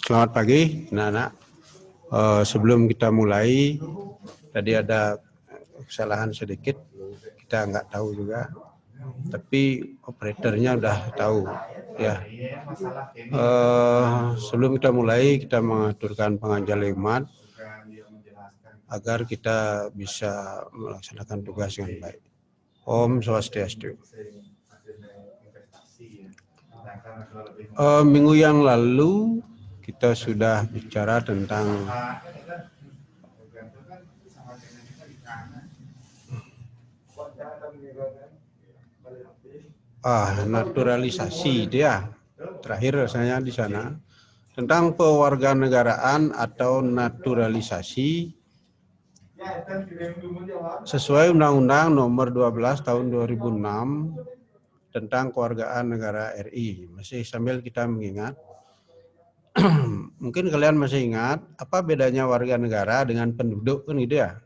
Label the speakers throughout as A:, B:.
A: Selamat pagi, anak-anak. Sebelum kita mulai, tadi ada kesalahan sedikit, kita nggak tahu juga, tapi operatornya udah tahu. Ya. Sebelum kita mulai, kita mengaturkan pengajian Jumat agar kita bisa melaksanakan tugas dengan baik. Om Swastiastu. Minggu yang lalu kita sudah bicara tentang naturalisasi dia. Terakhir rasanya di sana tentang pewarganegaraan atau naturalisasi sesuai Undang-Undang Nomor 12 Tahun 2006 tentang kewargaan negara RI. Masih sambil kita mengingat, mungkin kalian masih ingat apa bedanya warga negara dengan penduduk kan gitu ya.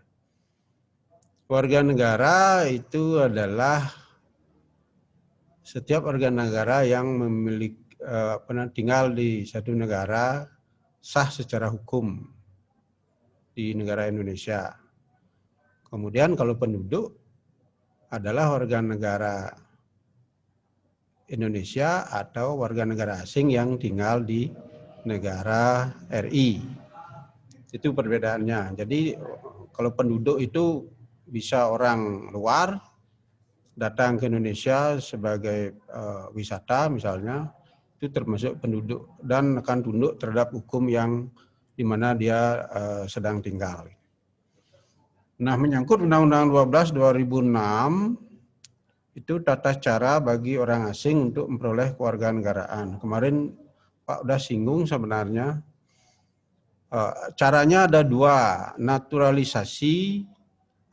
A: Warga negara itu adalah setiap warga negara yang memiliki tinggal di satu negara sah secara hukum di negara Indonesia. Kemudian kalau penduduk adalah warga negara Indonesia atau warga negara asing yang tinggal di negara RI. Itu perbedaannya. Jadi kalau penduduk itu bisa orang luar datang ke Indonesia sebagai wisata misalnya, itu termasuk penduduk dan akan tunduk terhadap hukum yang di mana dia sedang tinggal. Nah, menyangkut Undang-Undang 12 2006 itu tata cara bagi orang asing untuk memperoleh kewarganegaraan. Kemarin Pak udah singgung sebenarnya. Caranya ada dua, naturalisasi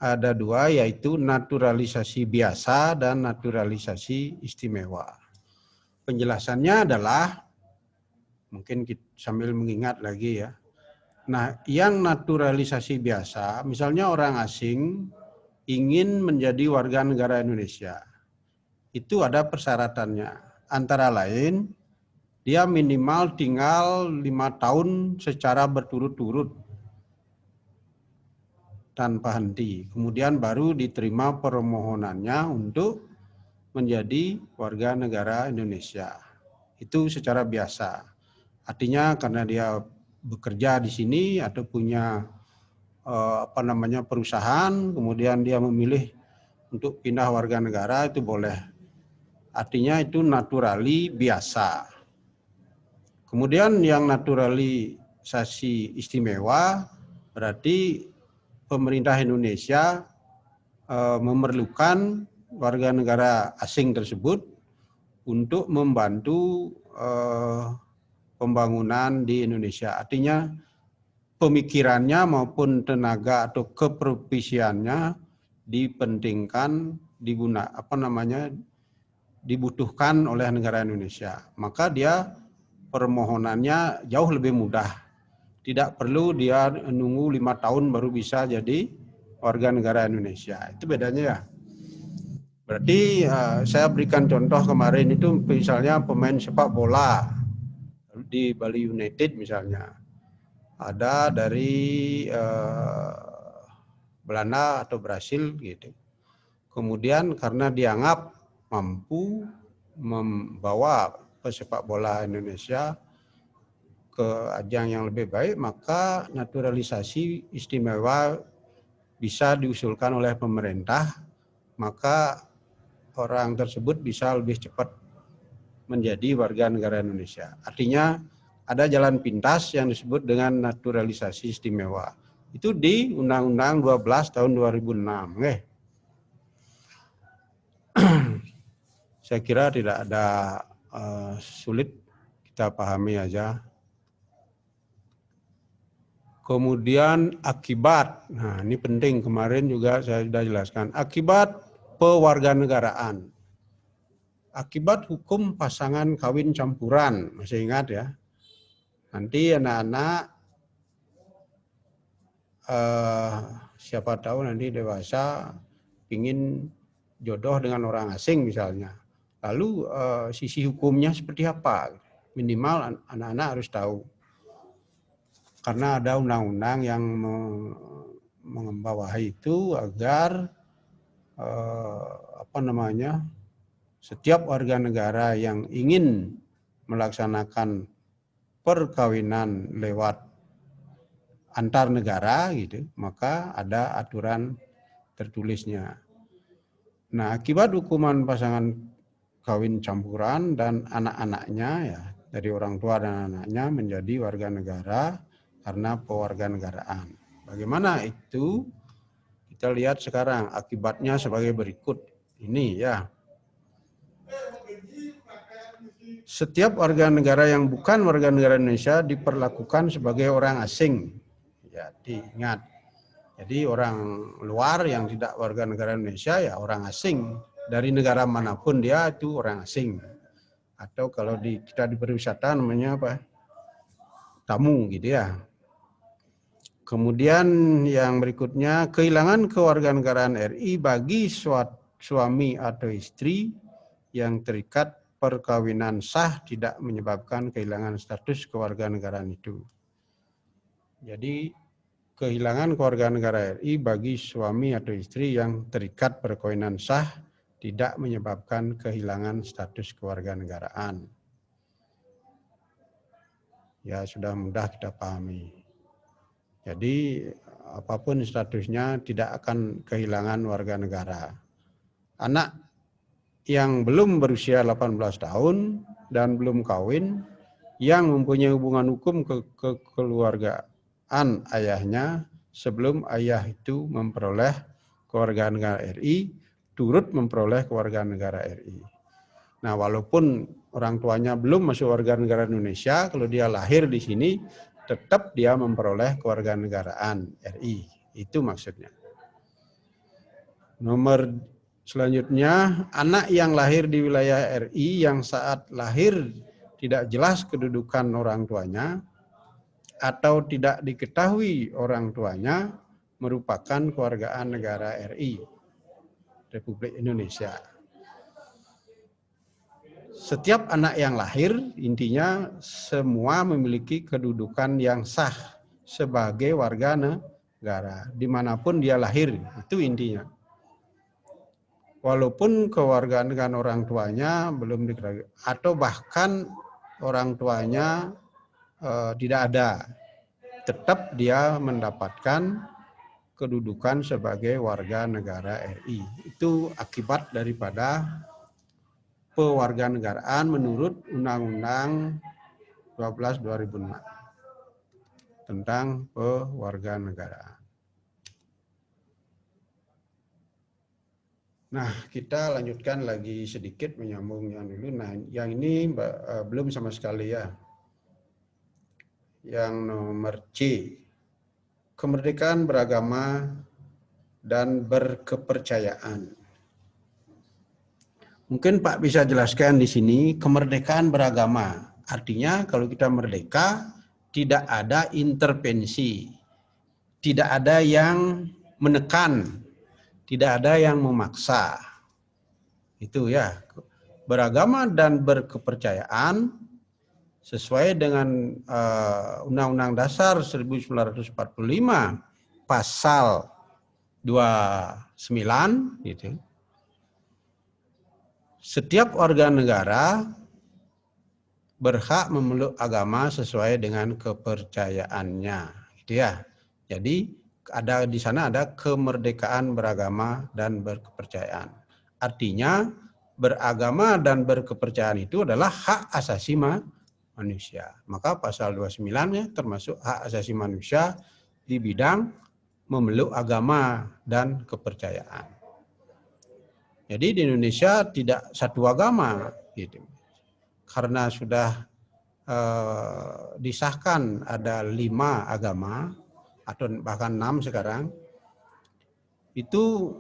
A: ada dua, yaitu naturalisasi biasa dan naturalisasi istimewa. Penjelasannya adalah, mungkin kita sambil mengingat lagi ya. Nah, yang naturalisasi biasa, misalnya orang asing ingin menjadi warga negara Indonesia, itu ada persyaratannya. Antara lain, dia minimal tinggal 5 tahun secara berturut-turut tanpa henti. Kemudian baru diterima permohonannya untuk menjadi warga negara Indonesia. Itu secara biasa. Artinya karena dia bekerja di sini atau punya perusahaan, kemudian dia memilih untuk pindah warga negara, itu boleh. Artinya itu naturali biasa. Kemudian yang naturalisasi istimewa berarti pemerintah Indonesia memerlukan warga negara asing tersebut untuk membantu pembangunan di Indonesia. Artinya pemikirannya maupun tenaga atau keprovisiannya dipentingkan, dibutuhkan oleh negara Indonesia. Maka dia permohonannya jauh lebih mudah. Tidak perlu dia nunggu 5 tahun baru bisa jadi warga negara Indonesia. Itu bedanya ya. Berarti saya berikan contoh kemarin itu misalnya pemain sepak bola di Bali United misalnya. Ada dari Belanda atau Brasil gitu. Kemudian karena dianggap mampu membawa pesepak bola Indonesia ke ajang yang lebih baik, maka naturalisasi istimewa bisa diusulkan oleh pemerintah, maka orang tersebut bisa lebih cepat menjadi warga negara Indonesia. Artinya ada jalan pintas yang disebut dengan naturalisasi istimewa. Itu di Undang-Undang 12 tahun 2006. Saya kira tidak ada sulit, kita pahami aja. Kemudian akibat, nah ini penting, kemarin juga saya sudah jelaskan. Akibat pewarganegaraan. Akibat hukum pasangan kawin campuran, masih ingat ya? Nanti anak-anak siapa tahu nanti dewasa ingin jodoh dengan orang asing misalnya. Lalu sisi hukumnya seperti apa? Minimal anak-anak harus tahu. Karena ada undang-undang yang membawahi itu agar setiap warga negara yang ingin melaksanakan perkawinan lewat antar negara gitu, maka ada aturan tertulisnya. Nah, akibat hukuman pasangan kawin campuran dan anak-anaknya ya dari orang tua dan anaknya menjadi warga negara karena pewarganegaraan. Bagaimana itu? Kita lihat sekarang akibatnya sebagai berikut. Ini ya. Setiap warga negara yang bukan warga negara Indonesia diperlakukan sebagai orang asing. Ya, diingat. Jadi orang luar yang tidak warga negara Indonesia ya orang asing. Dari negara manapun dia itu orang asing. Atau kalau kita di pariwisata namanya apa? Tamu gitu ya. Kemudian yang berikutnya, kehilangan kewarganegaraan RI bagi suami atau istri yang terikat perkawinan sah tidak menyebabkan kehilangan status kewarganegaraan itu. Jadi kehilangan kewarganegaraan RI bagi suami atau istri yang terikat perkawinan sah tidak menyebabkan kehilangan status kewarganegaraan. Ya sudah mudah kita pahami. Jadi apapun statusnya tidak akan kehilangan warga negara. Anak yang belum berusia 18 tahun dan belum kawin yang mempunyai hubungan hukum kekeluargaan ayahnya sebelum ayah itu memperoleh kewarganegaraan RI, turut memperoleh kewarganegaraan RI. Nah, walaupun orang tuanya belum masuk warga negara Indonesia, kalau dia lahir di sini tetap dia memperoleh kewarganegaraan RI. Itu maksudnya. Nomor selanjutnya, anak yang lahir di wilayah RI yang saat lahir tidak jelas kedudukan orang tuanya atau tidak diketahui orang tuanya merupakan kewargaan negara RI, Republik Indonesia. Setiap anak yang lahir, intinya semua memiliki kedudukan yang sah sebagai warga negara, dimanapun dia lahir, itu intinya. Walaupun kewarganegaraan orang tuanya belum diketahui, atau bahkan orang tuanya tidak ada, tetap dia mendapatkan kedudukan sebagai warga negara RI. Itu akibat daripada pewarganegaraan menurut Undang-Undang 12/2006 tentang pewarganegaraan. Nah, kita lanjutkan lagi sedikit menyambung yang dulu. Nah, yang ini belum sama sekali ya. Yang nomor C, kemerdekaan beragama dan berkepercayaan. Mungkin Pak bisa jelaskan di sini kemerdekaan beragama. Artinya kalau kita merdeka tidak ada intervensi, tidak ada yang menekan, tidak ada yang memaksa. Itu ya. Beragama dan berkepercayaan sesuai dengan Undang-Undang Dasar 1945 pasal 29 gitu. Setiap warga negara berhak memeluk agama sesuai dengan kepercayaannya, gitu ya. Jadi di sana ada kemerdekaan beragama dan berkepercayaan. Artinya beragama dan berkepercayaan itu adalah hak asasi manusia. Maka pasal 29 termasuk hak asasi manusia di bidang memeluk agama dan kepercayaan. Jadi di Indonesia tidak satu agama, gitu. Karena sudah disahkan ada 5 agama atau bahkan 6 sekarang, itu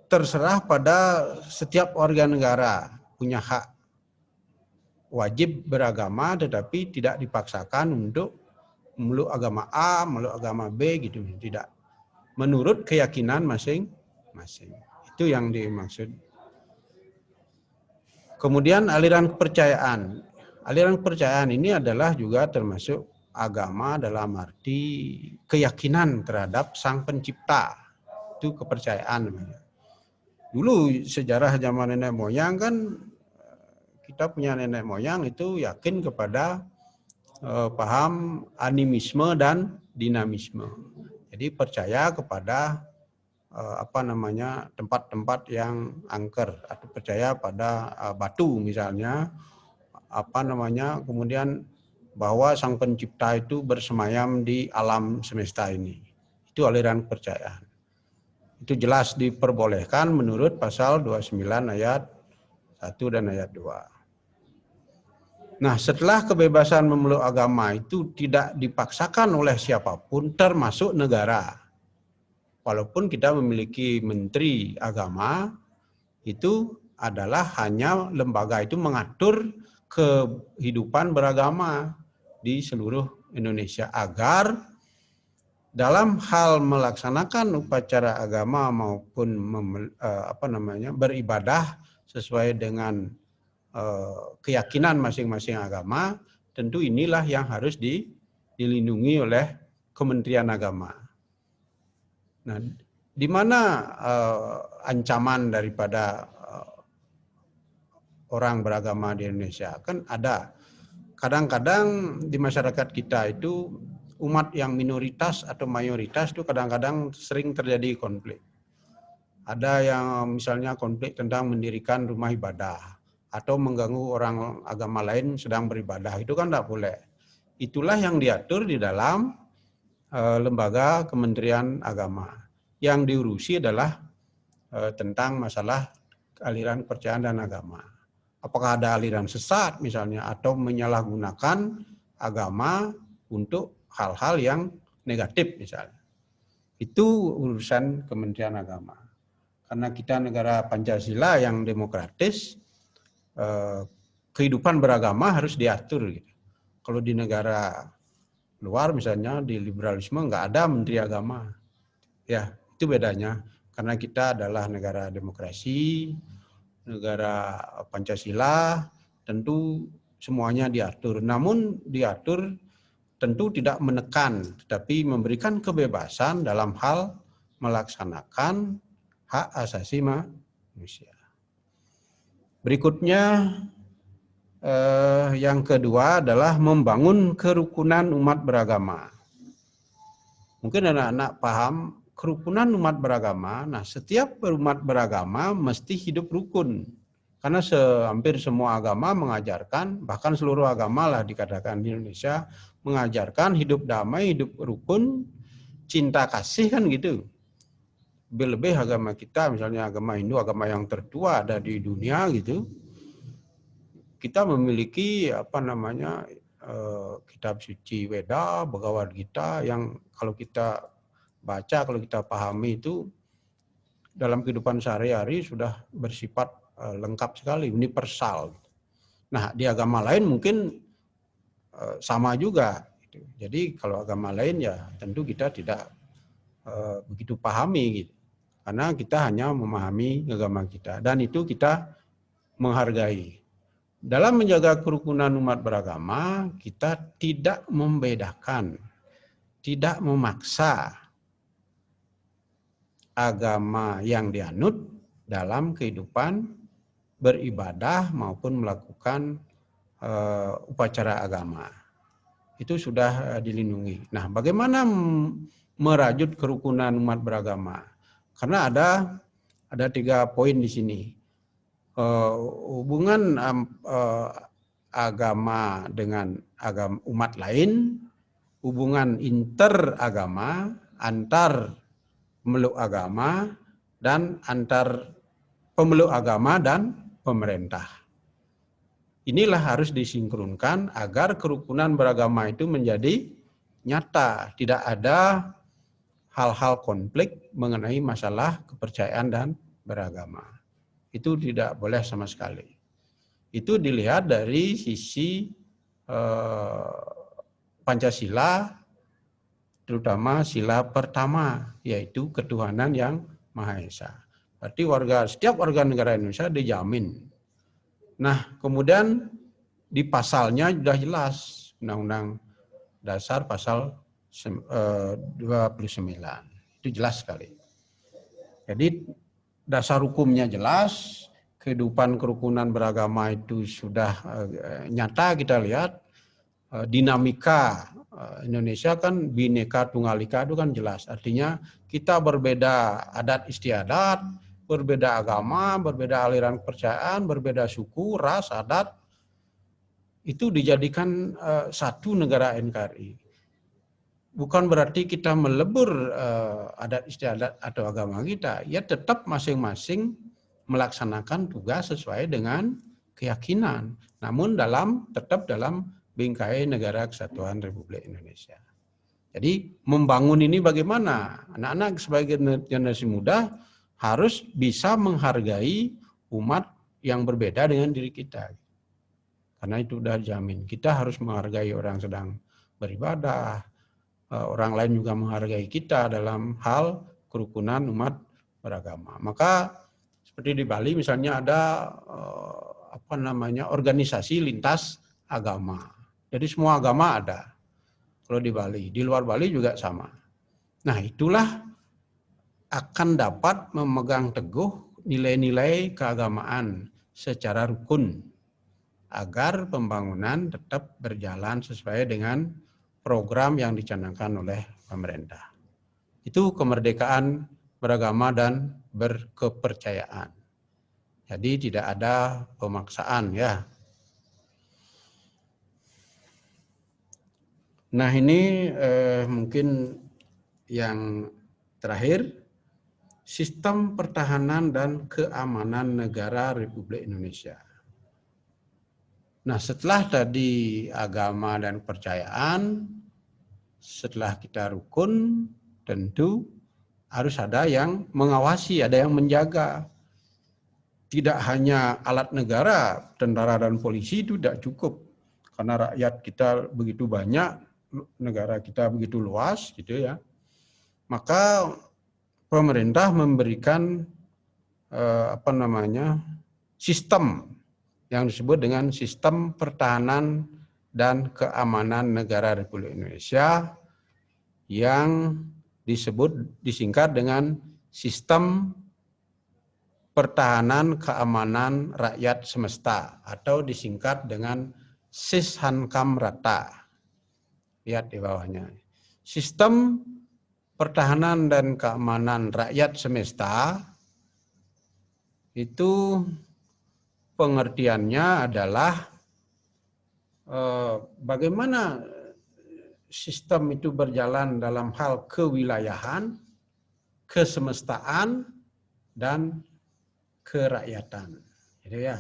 A: terserah pada setiap warga negara punya hak wajib beragama, tetapi tidak dipaksakan untuk memeluk agama A, memeluk agama B gitu, tidak. Menurut keyakinan masing-masing. Itu yang dimaksud. Kemudian aliran kepercayaan. Aliran kepercayaan ini adalah juga termasuk agama dalam arti keyakinan terhadap Sang Pencipta. Itu kepercayaan namanya. Dulu sejarah zaman nenek moyang kan, kita punya nenek moyang itu yakin kepada paham animisme dan dinamisme. Jadi percaya kepada tempat-tempat yang angker, atau percaya pada batu misalnya, kemudian bahwa Sang Pencipta itu bersemayam di alam semesta ini. Itu aliran kepercayaan. Itu jelas diperbolehkan menurut pasal 29 ayat 1 dan ayat 2. Nah, setelah kebebasan memeluk agama itu tidak dipaksakan oleh siapapun, termasuk negara. Walaupun kita memiliki menteri agama, itu adalah hanya lembaga itu mengatur kehidupan beragama di seluruh Indonesia, agar dalam hal melaksanakan upacara agama maupun beribadah sesuai dengan keyakinan masing-masing agama, tentu inilah yang harus dilindungi oleh Kementerian Agama. Nah, di mana ancaman daripada orang beragama di Indonesia? Kan ada. Kadang-kadang di masyarakat kita itu umat yang minoritas atau mayoritas itu kadang-kadang sering terjadi konflik. Ada yang misalnya konflik tentang mendirikan rumah ibadah atau mengganggu orang agama lain sedang beribadah. Itu kan tidak boleh. Itulah yang diatur di dalam lembaga Kementerian Agama. Yang diurusi adalah tentang masalah aliran kepercayaan dan agama. Apakah ada aliran sesat misalnya, atau menyalahgunakan agama untuk hal-hal yang negatif misalnya. Itu urusan Kementerian Agama. Karena kita negara Pancasila yang demokratis, kehidupan beragama harus diatur. Gitu. Kalau di negara luar misalnya di liberalisme nggak ada menteri agama. Ya, itu bedanya. Karena kita adalah negara demokrasi, negara Pancasila, tentu semuanya diatur. Namun diatur tentu tidak menekan, tetapi memberikan kebebasan dalam hal melaksanakan hak asasi manusia. Berikutnya, yang kedua adalah membangun kerukunan umat beragama. Mungkin anak-anak paham kerukunan umat beragama. Nah, setiap umat beragama mesti hidup rukun. Karena hampir semua agama mengajarkan, bahkan seluruh agama lah dikatakan di Indonesia, mengajarkan hidup damai, hidup rukun, cinta kasih kan gitu. Lebih agama kita, misalnya agama Hindu, agama yang tertua ada di dunia gitu. Kita memiliki kitab suci Weda, Bhagavad Gita, yang kalau kita baca, kalau kita pahami itu dalam kehidupan sehari-hari sudah bersifat lengkap sekali, universal. Nah, di agama lain mungkin sama juga. Jadi kalau agama lain ya tentu kita tidak begitu pahami gitu. Karena kita hanya memahami agama kita, dan itu kita menghargai. Dalam menjaga kerukunan umat beragama, kita tidak membedakan, tidak memaksa agama yang dianut dalam kehidupan beribadah maupun melakukan upacara agama. Itu sudah dilindungi. Nah, bagaimana merajut kerukunan umat beragama? Karena ada 3 poin di sini. Hubungan agama dengan agama umat lain, hubungan interagama, antar pemeluk agama, dan antar pemeluk agama dan pemerintah. Inilah harus disinkronkan agar kerukunan beragama itu menjadi nyata. Tidak ada hal-hal konflik mengenai masalah kepercayaan dan beragama. Itu tidak boleh sama sekali. Itu dilihat dari sisi Pancasila, terutama sila pertama, yaitu ketuhanan yang Maha Esa. Berarti setiap warga negara Indonesia dijamin. Nah, kemudian di pasalnya sudah jelas, Undang-Undang Dasar pasal 29. Itu jelas sekali. Jadi dasar hukumnya jelas, kehidupan kerukunan beragama itu sudah nyata kita lihat. Dinamika Indonesia kan Bhinneka Tunggal Ika itu kan jelas. Artinya kita berbeda adat istiadat, berbeda agama, berbeda aliran kepercayaan, berbeda suku, ras, adat, itu dijadikan satu negara NKRI. Bukan berarti kita melebur adat istiadat atau agama kita, ya tetap masing-masing melaksanakan tugas sesuai dengan keyakinan, namun tetap dalam bingkai Negara Kesatuan Republik Indonesia. Jadi membangun ini bagaimana? Anak-anak sebagai generasi muda harus bisa menghargai umat yang berbeda dengan diri kita. Karena itu sudah dijamin. Kita harus menghargai orang sedang beribadah, orang lain juga menghargai kita dalam hal kerukunan umat beragama. Maka seperti di Bali misalnya ada organisasi lintas agama. Jadi semua agama ada. Kalau di Bali, di luar Bali juga sama. Nah, itulah akan dapat memegang teguh nilai-nilai keagamaan secara rukun agar pembangunan tetap berjalan sesuai dengan program yang dicanangkan oleh pemerintah. Itu kemerdekaan beragama dan berkepercayaan. Jadi tidak ada pemaksaan ya. Nah ini mungkin yang terakhir, sistem pertahanan dan keamanan negara Republik Indonesia. Nah setelah tadi agama dan kepercayaan, setelah kita rukun, tentu harus ada yang mengawasi, ada yang menjaga. Tidak hanya alat negara, tentara dan polisi itu tidak cukup. Karena rakyat kita begitu banyak, negara kita begitu luas, gitu ya. Maka pemerintah memberikan sistem yang disebut dengan sistem pertahanan dan keamanan negara Republik Indonesia yang disingkat dengan sistem pertahanan keamanan rakyat semesta atau disingkat dengan Sishankam-Rata. Lihat di bawahnya. Sistem pertahanan dan keamanan rakyat semesta itu pengertiannya adalah bagaimana sistem itu berjalan dalam hal kewilayahan, kesemestaan, dan kerakyatan. Gitu ya.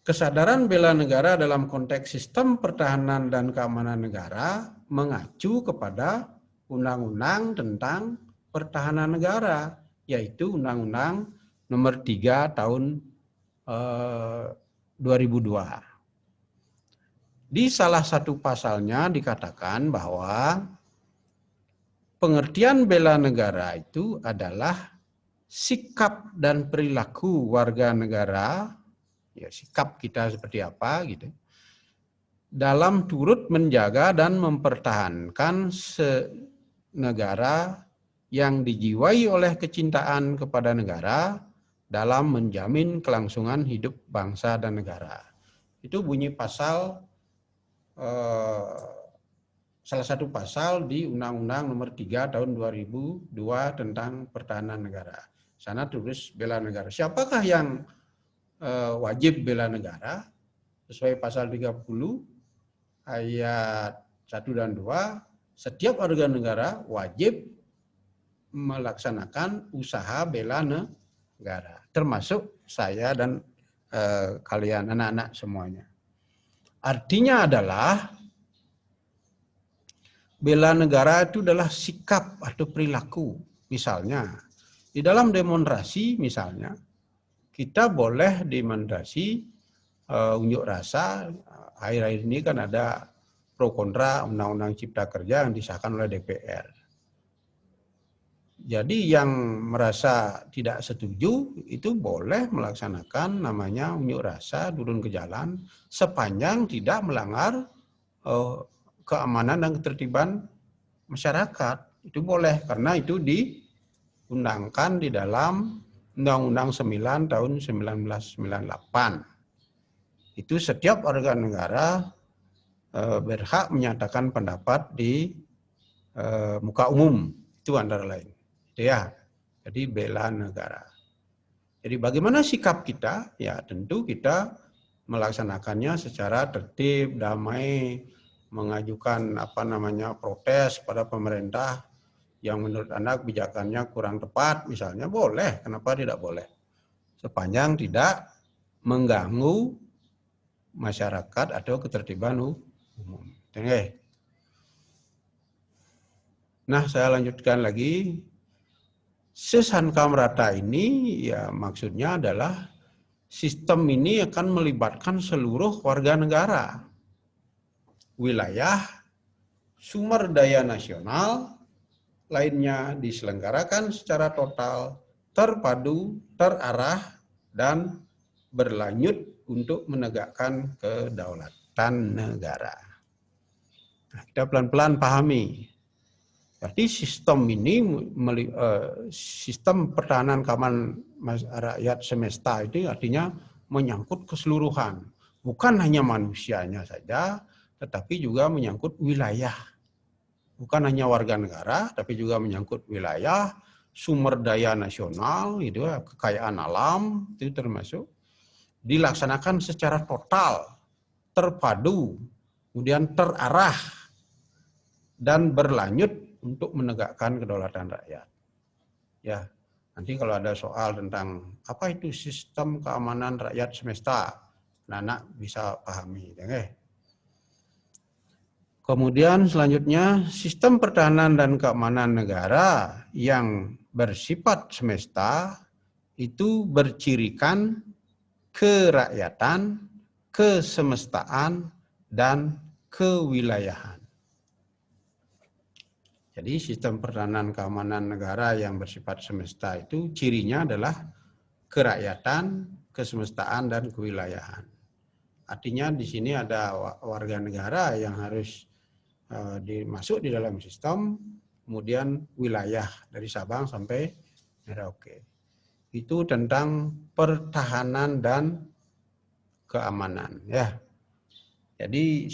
A: Kesadaran bela negara dalam konteks sistem pertahanan dan keamanan negara mengacu kepada Undang-Undang tentang Pertahanan Negara, yaitu Undang-Undang Nomor 3 Tahun 2002. Di salah satu pasalnya dikatakan bahwa pengertian bela negara itu adalah sikap dan perilaku warga negara, ya sikap kita seperti apa gitu, dalam turut menjaga dan mempertahankan negara yang dijiwai oleh kecintaan kepada negara dalam menjamin kelangsungan hidup bangsa dan negara. Itu bunyi pasal, salah satu pasal di Undang-Undang Nomor 3 Tahun 2002 tentang Pertahanan Negara. Sana tulis bela negara. Siapakah yang wajib bela negara? Sesuai pasal 30 ayat 1 dan 2, setiap warga negara wajib melaksanakan usaha bela negara, termasuk saya dan kalian anak-anak semuanya. Artinya adalah bela negara itu adalah sikap atau perilaku. Misalnya di dalam demonstrasi misalnya kita boleh demonstrasi unjuk rasa. Akhir-akhir ini kan ada pro kontra Undang-Undang Cipta Kerja yang disahkan oleh DPR. Jadi yang merasa tidak setuju itu boleh melaksanakan namanya unjuk rasa, turun ke jalan sepanjang tidak melanggar keamanan dan ketertiban masyarakat. Itu boleh karena itu diundangkan di dalam Undang-Undang 9 tahun 1998. Itu setiap warga negara berhak menyatakan pendapat di muka umum, itu antara lain. Itu ya. Jadi bela negara. Jadi bagaimana sikap kita? Ya tentu kita melaksanakannya secara tertib, damai, mengajukan protes pada pemerintah yang menurut Anda kebijakannya kurang tepat, misalnya boleh. Kenapa tidak boleh? Sepanjang tidak mengganggu masyarakat atau ketertiban umum. Oke. Nah, saya lanjutkan lagi. Sis hankam rata ini ya maksudnya adalah sistem ini akan melibatkan seluruh warga negara, wilayah, sumber daya nasional lainnya diselenggarakan secara total, terpadu, terarah, dan berlanjut untuk menegakkan kedaulatan negara. Nah, kita pelan-pelan pahami. Jadi sistem ini, sistem pertahanan keamanan rakyat semesta itu artinya menyangkut keseluruhan. Bukan hanya manusianya saja, tetapi juga menyangkut wilayah. Bukan hanya warga negara, tapi juga menyangkut wilayah, sumber daya nasional, itu kekayaan alam, itu termasuk. Dilaksanakan secara total, terpadu, kemudian terarah, dan berlanjut untuk menegakkan kedaulatan rakyat. Ya, nanti kalau ada soal tentang apa itu sistem keamanan rakyat semesta, anak bisa pahami. Okay? Kemudian selanjutnya sistem pertahanan dan keamanan negara yang bersifat semesta itu bercirikan kerakyatan, kesemestaan, dan kewilayahan. Jadi sistem pertahanan keamanan negara yang bersifat semesta itu cirinya adalah kerakyatan, kesemestaan, dan kewilayahan. Artinya di sini ada warga negara yang harus dimasuk di dalam sistem, kemudian wilayah dari Sabang sampai Merauke. Itu tentang pertahanan dan keamanan, ya. Jadi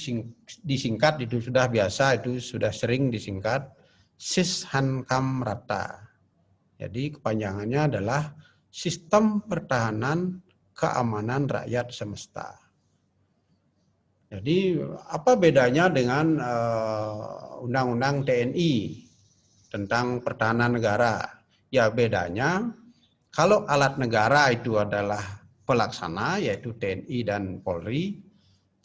A: disingkat itu sudah biasa, itu sudah sering disingkat. Sis hankam rata. Jadi kepanjangannya adalah sistem pertahanan keamanan rakyat semesta. Jadi apa bedanya dengan undang-undang TNI tentang pertahanan negara? Ya bedanya kalau alat negara itu adalah pelaksana yaitu TNI dan Polri.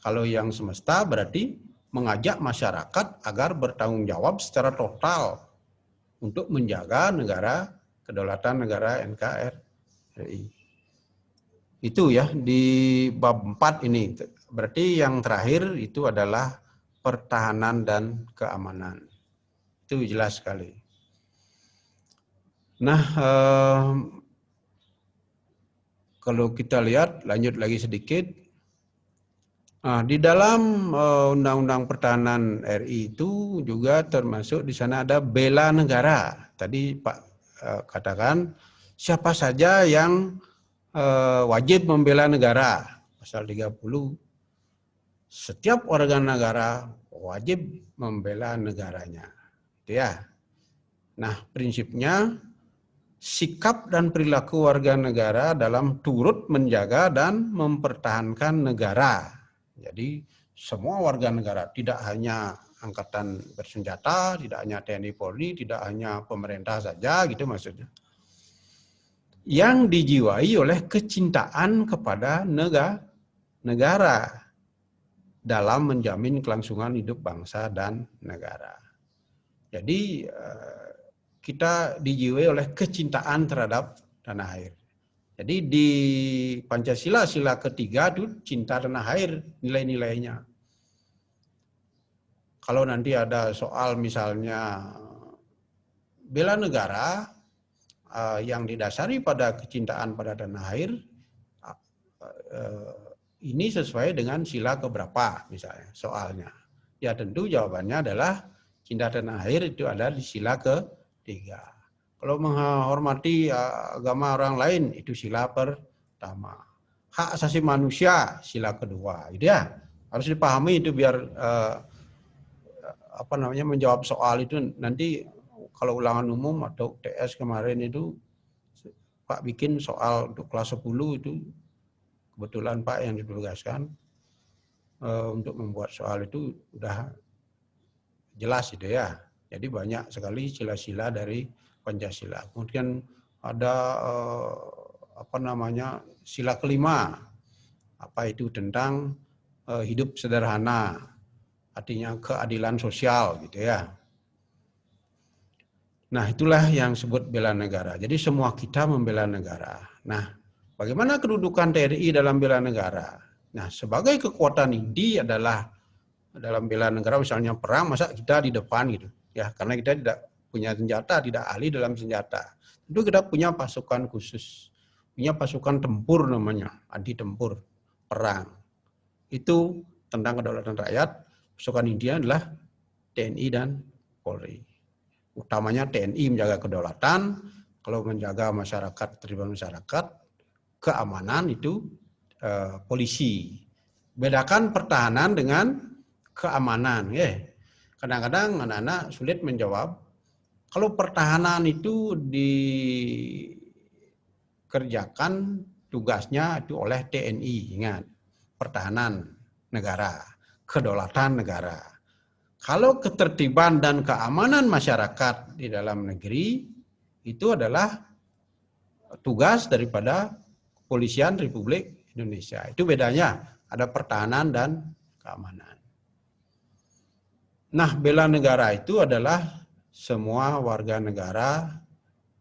A: Kalau yang semesta berarti mengajak masyarakat agar bertanggung jawab secara total untuk menjaga negara, kedaulatan negara NKRI. Itu ya di bab 4 ini. Berarti yang terakhir itu adalah pertahanan dan keamanan. Itu jelas sekali. Nah, kalau kita lihat, lanjut lagi sedikit. Nah, di dalam Undang-Undang Pertahanan RI itu juga termasuk di sana ada bela negara. Tadi Pak katakan siapa saja yang wajib membela negara. Pasal 30. Setiap warga negara wajib membela negaranya. Itu ya. Nah, prinsipnya sikap dan perilaku warga negara dalam turut menjaga dan mempertahankan negara. Jadi semua warga negara, tidak hanya angkatan bersenjata, tidak hanya TNI Polri, tidak hanya pemerintah saja gitu maksudnya. Yang dijiwai oleh kecintaan kepada negara dalam menjamin kelangsungan hidup bangsa dan negara. Jadi kita dijiwai oleh kecintaan terhadap tanah air. Jadi di Pancasila sila ketiga itu cinta tanah air nilai-nilainya. Kalau nanti ada soal misalnya bela negara yang didasari pada kecintaan pada tanah air ini sesuai dengan sila keberapa misalnya soalnya. Ya tentu jawabannya adalah cinta tanah air itu ada di sila ketiga. Kalau menghormati agama orang lain itu sila pertama. Hak asasi manusia sila kedua, gitu ya. Harus dipahami itu biar menjawab soal itu nanti kalau ulangan umum atau TS kemarin itu Pak bikin soal untuk kelas 10 itu kebetulan Pak yang ditugaskan untuk membuat soal itu udah jelas itu ya. Jadi banyak sekali sila-sila dari Pancasila. Kemudian ada sila kelima, apa itu tentang hidup sederhana, artinya keadilan sosial gitu ya. Nah itulah yang disebut bela negara. Jadi semua kita membela negara. Nah bagaimana kedudukan TNI dalam bela negara? Nah sebagai kekuatan inti adalah dalam bela negara misalnya perang, masa kita di depan gitu ya, karena kita tidak punya senjata, tidak ahli dalam senjata. Itu kita punya pasukan khusus, punya pasukan tempur namanya, anti tempur perang. Itu tentang kedaulatan rakyat. Pasukan intinya adalah TNI dan Polri. Utamanya TNI menjaga kedaulatan, kalau menjaga masyarakat, terlibat masyarakat, keamanan itu polisi. Bedakan pertahanan dengan keamanan, ya. Kadang-kadang anak-anak sulit menjawab. Kalau pertahanan itu dikerjakan tugasnya itu oleh TNI, ingat, pertahanan negara, kedaulatan negara. Kalau ketertiban dan keamanan masyarakat di dalam negeri itu adalah tugas daripada Kepolisian Republik Indonesia. Itu bedanya, ada pertahanan dan keamanan. Nah, bela negara itu adalah semua warga negara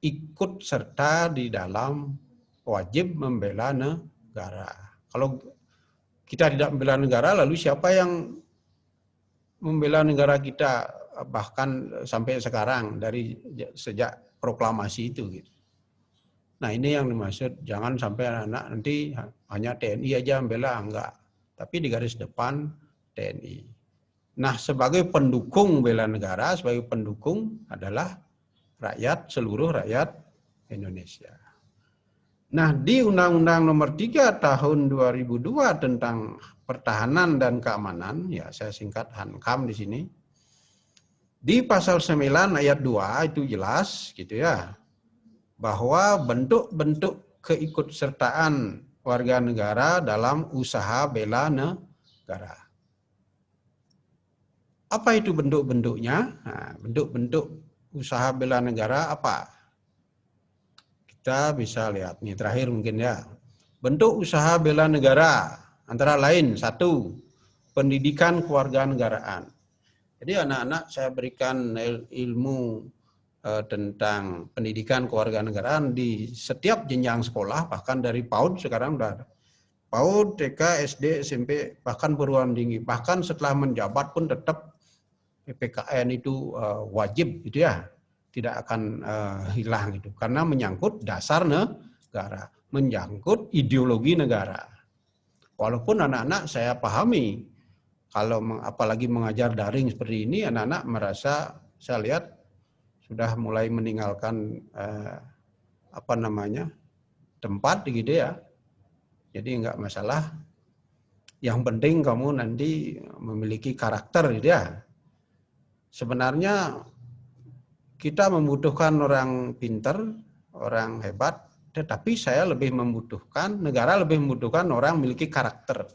A: ikut serta di dalam wajib membela negara. Kalau kita tidak membela negara, lalu siapa yang membela negara kita bahkan sampai sekarang dari sejak proklamasi itu gitu. Nah, ini yang dimaksud, jangan sampai anak-anak nanti hanya TNI aja membela, enggak. Tapi di garis depan TNI. Nah, sebagai pendukung bela negara, sebagai pendukung adalah rakyat, seluruh rakyat Indonesia. Nah, di Undang-Undang Nomor 3 Tahun 2002 tentang Pertahanan dan Keamanan, ya saya singkat HANKAM di sini. Di pasal 9 ayat 2 itu jelas gitu ya, bahwa bentuk-bentuk keikutsertaan warga negara dalam usaha bela negara. Apa itu bentuk-bentuknya? Nah, bentuk-bentuk usaha bela negara apa? Kita bisa lihat nih terakhir mungkin ya. Bentuk usaha bela negara antara lain 1, pendidikan kewarganegaraan. Jadi anak-anak saya berikan ilmu tentang pendidikan kewarganegaraan di setiap jenjang sekolah, bahkan dari PAUD sekarang sudah ada. PAUD, TK, SD, SMP, bahkan perguruan tinggi, bahkan setelah menjabat pun tetap PPKN itu wajib gitu ya, tidak akan hilang gitu, karena menyangkut dasar negara, menyangkut ideologi negara. Walaupun anak-anak saya pahami, kalau apalagi mengajar daring seperti ini, anak-anak merasa, saya lihat sudah mulai meninggalkan tempat gitu ya. Jadi enggak masalah. Yang penting kamu nanti memiliki karakter gitu ya. Sebenarnya kita membutuhkan orang pinter, orang hebat, tetapi saya lebih membutuhkan, negara lebih membutuhkan orang memiliki karakter.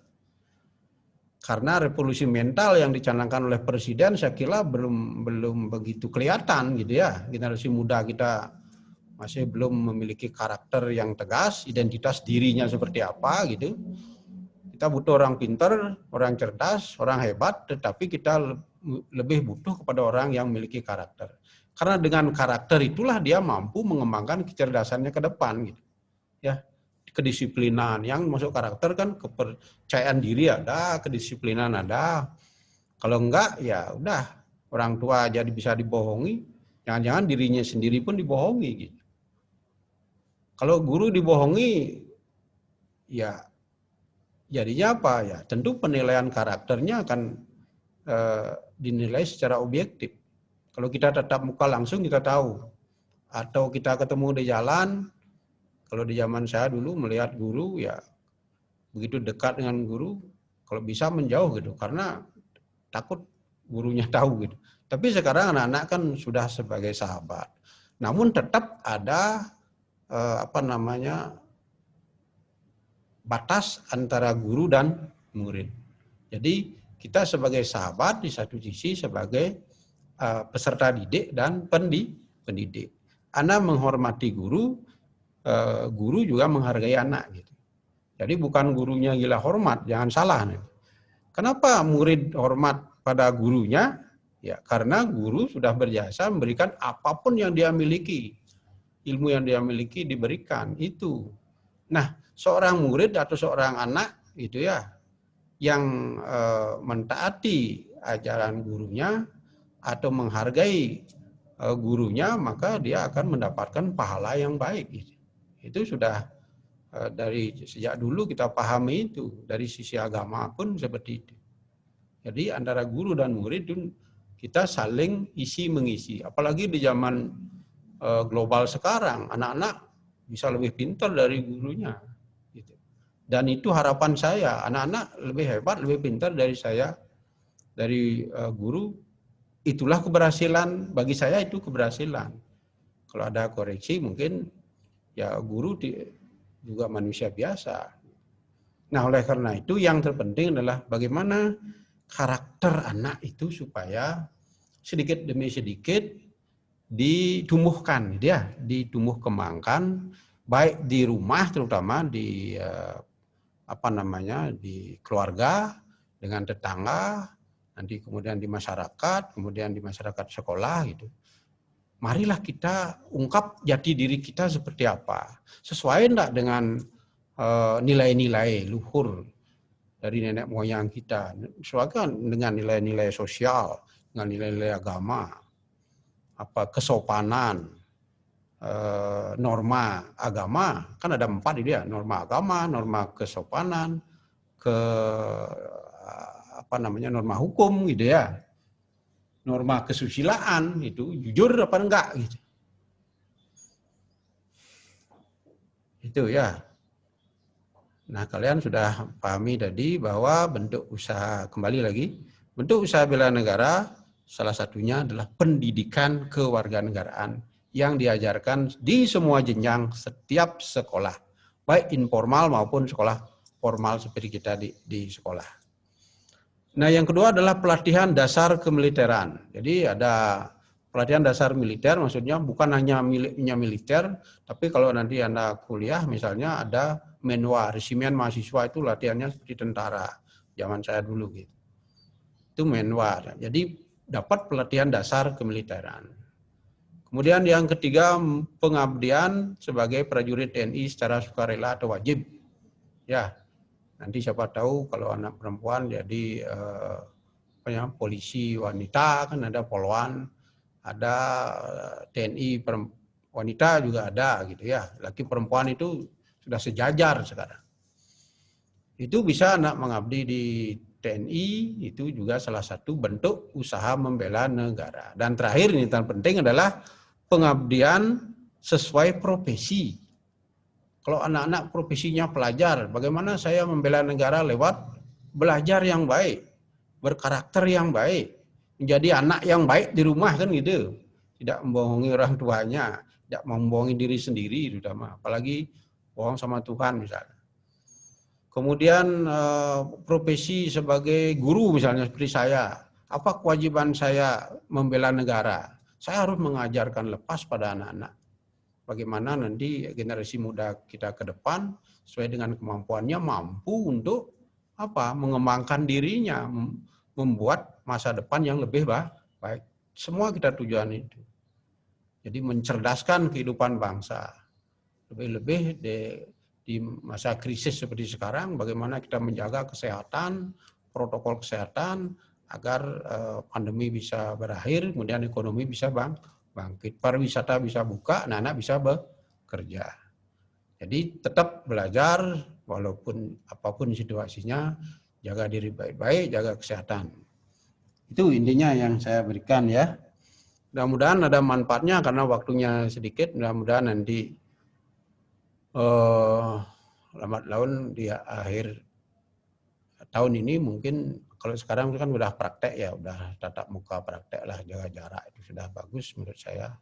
A: Karena revolusi mental yang dicanangkan oleh Presiden saya kira belum begitu kelihatan gitu ya. Generasi muda kita masih belum memiliki karakter yang tegas, identitas dirinya seperti apa gitu. Kita butuh orang pinter, orang cerdas, orang hebat, tetapi kita lebih butuh kepada orang yang memiliki karakter. Karena dengan karakter itulah dia mampu mengembangkan kecerdasannya ke depan gitu. Ya, kedisiplinan yang masuk karakter kan kepercayaan diri ada, kedisiplinan ada. Kalau enggak ya udah, orang tua jadi bisa dibohongi, Jangan-jangan dirinya sendiri pun dibohongi gitu. Kalau guru dibohongi, ya jadinya apa ya? Tentu penilaian karakternya akan dinilai secara objektif. Kalau kita tatap muka langsung kita tahu. Atau kita ketemu di jalan, kalau di zaman saya dulu melihat guru ya begitu dekat dengan guru, kalau bisa menjauh gitu, karena takut gurunya tahu gitu. Tapi sekarang anak-anak kan sudah sebagai sahabat. Namun tetap ada batas antara guru dan murid. Jadi kita sebagai sahabat di satu sisi sebagai peserta didik dan pendidik. Anak menghormati guru, guru juga menghargai anak gitu. Jadi bukan gurunya gila hormat, jangan salah nih. Kenapa murid hormat pada gurunya? Ya karena guru sudah berjasa memberikan apapun yang dia miliki. Ilmu yang dia miliki diberikan itu. Nah, seorang murid atau seorang anak gitu ya yang mentaati ajaran gurunya atau menghargai gurunya, maka dia akan mendapatkan pahala yang baik. Itu sudah dari sejak dulu kita pahami itu, dari sisi agama pun seperti itu. Jadi antara guru dan murid itu kita saling isi mengisi. Apalagi di zaman global sekarang, anak-anak bisa lebih pintar dari gurunya. Gitu. Dan itu harapan saya, anak-anak lebih hebat, lebih pintar dari saya, dari guru. Itulah keberhasilan, bagi saya itu keberhasilan. Kalau ada koreksi mungkin ya guru juga manusia biasa. Nah oleh karena itu yang terpenting adalah bagaimana karakter anak itu supaya sedikit demi sedikit ditumbuhkan, dia ditumbuh kembangkan baik di rumah terutama di di keluarga dengan tetangga, nanti kemudian di masyarakat, kemudian di masyarakat sekolah gitu. Marilah kita ungkap jati diri kita seperti apa, sesuai enggak dengan nilai-nilai luhur dari nenek moyang kita, sesuaikan dengan nilai-nilai sosial, dengan nilai-nilai agama, kesopanan, norma agama, kan ada 4 itu ya, norma agama, norma kesopanan, norma hukum gitu ya, norma kesusilaan itu jujur apa enggak gitu. Itu ya. Nah, kalian sudah pahami tadi bahwa bentuk usaha, kembali lagi, bentuk usaha bela negara salah satunya adalah pendidikan kewarganegaraan yang diajarkan di semua jenjang setiap sekolah, baik informal maupun sekolah formal seperti kita di sekolah. Nah, yang kedua adalah pelatihan dasar kemiliteran. Jadi ada pelatihan dasar militer, maksudnya bukan hanya miliknya militer, tapi kalau nanti Anda kuliah misalnya ada menwa, resimen mahasiswa itu latihannya seperti tentara, zaman saya dulu gitu. Itu menwa. Jadi dapat pelatihan dasar kemiliteran. Kemudian yang ketiga, pengabdian sebagai prajurit TNI secara sukarela atau wajib. Ya, nanti siapa tahu kalau anak perempuan jadi polisi wanita, kan ada poluan, ada TNI wanita juga ada gitu ya. Laki perempuan itu sudah sejajar sekarang. Itu bisa anak mengabdi di TNI, itu juga salah satu bentuk usaha membela negara. Dan terakhir ini yang penting adalah pengabdian sesuai profesi. Kalau anak-anak profesinya pelajar, bagaimana saya membela negara lewat belajar yang baik, berkarakter yang baik, menjadi anak yang baik di rumah kan gitu. Tidak membohongi orang tuanya, tidak membohongi diri sendiri, terutama apalagi bohong sama Tuhan misalnya. Kemudian profesi sebagai guru misalnya seperti saya, apa kewajiban saya membela negara? Saya harus mengajarkan lepas pada anak-anak. Bagaimana nanti generasi muda kita ke depan sesuai dengan kemampuannya mampu untuk mengembangkan dirinya, membuat masa depan yang lebih baik. Semua kita tujuan itu. Jadi mencerdaskan kehidupan bangsa. Lebih-lebih di masa krisis seperti sekarang, bagaimana kita menjaga kesehatan, protokol kesehatan, agar pandemi bisa berakhir, kemudian ekonomi bisa bangkit, pariwisata bisa buka, anak-anak bisa bekerja. Jadi tetap belajar walaupun apapun situasinya, jaga diri baik-baik, jaga kesehatan. Itu intinya yang saya berikan ya. Mudah-mudahan ada manfaatnya karena waktunya sedikit. Mudah-mudahan nanti lambat laun di akhir tahun ini mungkin kalau sekarang kan udah praktek ya, udah tatap muka praktek lah, jaga jarak itu sudah bagus menurut saya.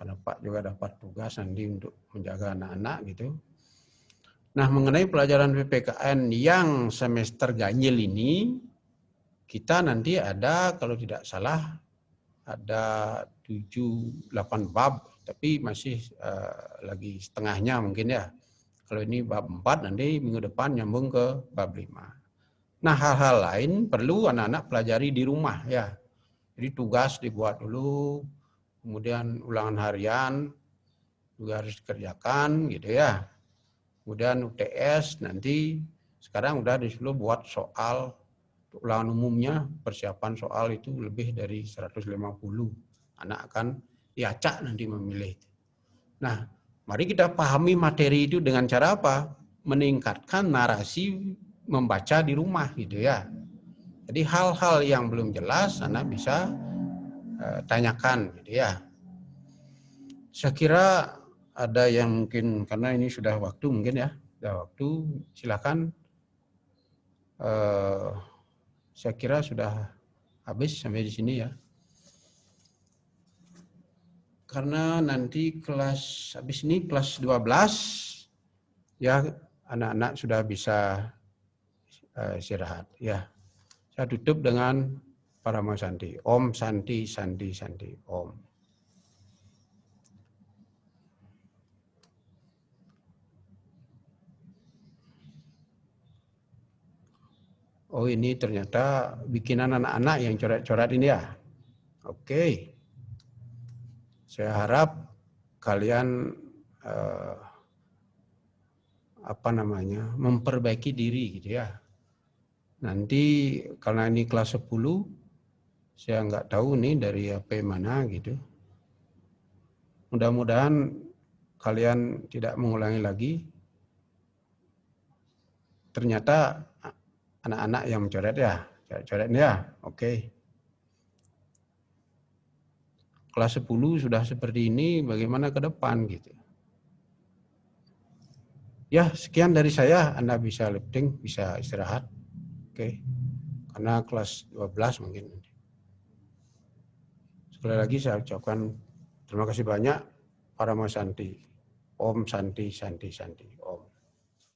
A: Karena Pak juga dapat tugas nanti untuk menjaga anak-anak gitu. Nah, mengenai pelajaran PPKN yang semester ganjil ini, kita nanti ada kalau tidak salah ada 7-8 bab, tapi masih lagi setengahnya mungkin ya. Kalau ini bab 4 nanti minggu depan nyambung ke bab 5. Nah, hal-hal lain perlu anak-anak pelajari di rumah ya. Jadi tugas dibuat dulu, kemudian ulangan harian juga harus dikerjakan gitu ya. Kemudian UTS nanti sekarang udah disuruh buat soal ulangan umumnya, persiapan soal itu lebih dari 150. Anak akan diacak nanti memilih. Nah, mari kita pahami materi itu dengan cara apa? Meningkatkan narasi membaca di rumah gitu ya. Jadi hal-hal yang belum jelas anak bisa tanyakan gitu ya. Saya kira ada yang mungkin karena ini sudah waktu mungkin ya, sudah waktu silakan. Saya kira sudah habis sampai di sini ya. Karena nanti kelas habis ini kelas 12 ya anak-anak sudah bisa istirahat ya. Saya tutup dengan Parama Santi. Om Santi Santi Santi Om. Oh ini ternyata bikinan anak-anak yang coret-coret ini ya. Oke. Saya harap kalian memperbaiki diri gitu ya. Nanti karena ini kelas 10, saya nggak tahu nih dari HP mana gitu. Mudah-mudahan kalian tidak mengulangi lagi. Ternyata anak-anak yang mencoret ya, coret ya, oke. Kelas 10 sudah seperti ini, bagaimana ke depan gitu. Ya, sekian dari saya, Anda bisa lifting, bisa istirahat. Oke. Karena kelas 12 mungkin. Sekali lagi saya ucapkan terima kasih banyak Parama Santi. Om Santi Santi Santi.